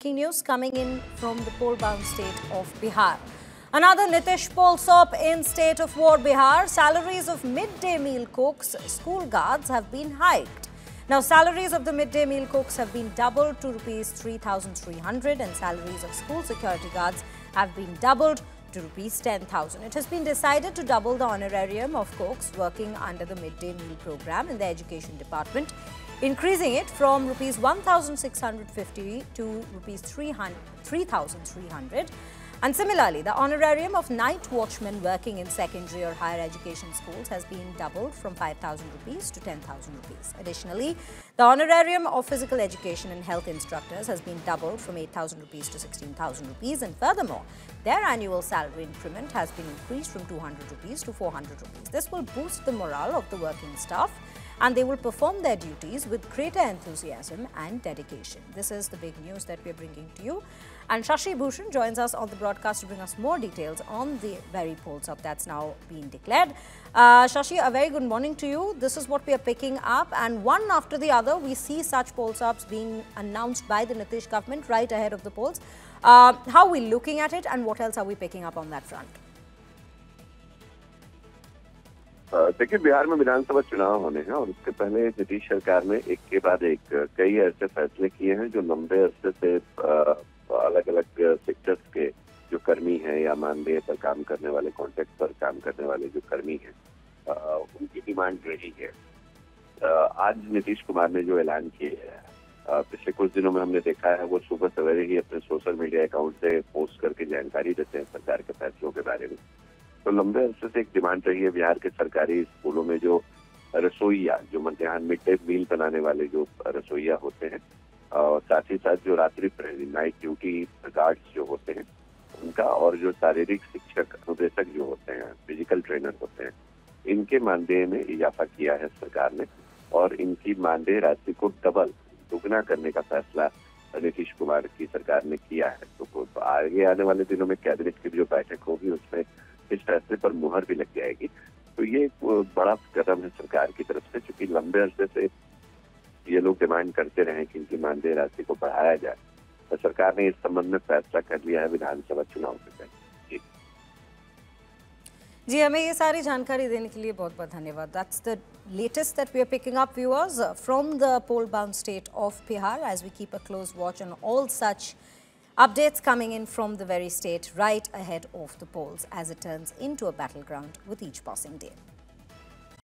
breaking news coming in from the poll-bound state of Bihar. Another Nitish poll stop in state of war Bihar. Salaries of midday meal cooks, school guards have been hiked. Now, salaries of the midday meal cooks have been doubled to rupees 3,300 and salaries of school security guards have been doubled to rupees 10,000. It has been decided to double the honorarium of cooks working under the midday meal program in the education department, increasing it from rupees 1,650 to rupees 3,300. And similarly, the honorarium of night watchmen working in secondary or higher education schools has been doubled from 5,000 rupees to 10,000 rupees. Additionally, the honorarium of physical education and health instructors has been doubled from 8,000 rupees to 16,000 rupees. And furthermore, their annual salary increment has been increased from 200 rupees to 400 rupees. This will boost the morale of the working staff, and they will perform their duties with greater enthusiasm and dedication. This is the big news that we are bringing to you. And Shashi Bhushan joins us on the broadcast to bring us more details on the very polls up that's now been declared. Shashi, a very good morning to you. This is what we are picking up, and one after the other, we see such poll ups being announced by the Nitish government right ahead of the polls. How are we looking at it, and what else are we picking up on that front? देखिए, बिहार में विधानसभा चुनाव होने हैं और उसके पहले नीतीश सरकार ने एक के बाद एक कई ऐसे फैसले किए हैं जो लंबे अरसे से अलग अलग सेक्टर्स के जो कर्मी हैं या मानदेय पर काम करने वाले, कॉन्ट्रैक्ट पर काम करने वाले जो कर्मी हैं, उनकी डिमांड रही है। आज नीतीश कुमार ने जो ऐलान किए है, पिछले कुछ दिनों में हमने देखा है वो सुबह सवेरे ही अपने सोशल मीडिया अकाउंट से पोस्ट करके जानकारी देते हैं सरकार के फैसलों के बारे में। तो लंबे अरसे से एक डिमांड रही है बिहार के सरकारी स्कूलों में जो रसोइया, जो मध्याह्न मिड डे मील बनाने वाले जो रसोइया होते हैं, और साथ ही साथ जो रात्रि प्रहरी, नाइट ड्यूटी गार्ड्स जो होते हैं उनका, और जो शारीरिक शिक्षक अनुदेशक जो होते हैं, फिजिकल ट्रेनर होते हैं, इनके मानदेय में इजाफा किया है सरकार ने और इनकी मानदेय राशि को दुगना करने का फैसला नीतीश कुमार की सरकार ने किया है। तो आगे आने वाले दिनों में कैबिनेट की जो बैठक होगी उसमें इस फैसले पर मुहर भी लग जाएगी। तो ये एक बड़ा कदम है सरकार की तरफ से, क्योंकि लंबे अरसे से ये लोग डिमांड करते रहे कि इनकी मानदेय राशि को बढ़ाया जाए। तो सरकार ने इस संबंध में फैसला कर लिया है विधानसभा चुनाव से पहले। जी, हमें ये सारी जानकारी देने के लिए बहुत बहुत धन्यवाद। That's the latest that we are picking up, viewers, from the poll-bound state of Bihar, as we keep a close watch on all such updates coming in from the very state right ahead of the polls as it turns into a battleground with each passing day.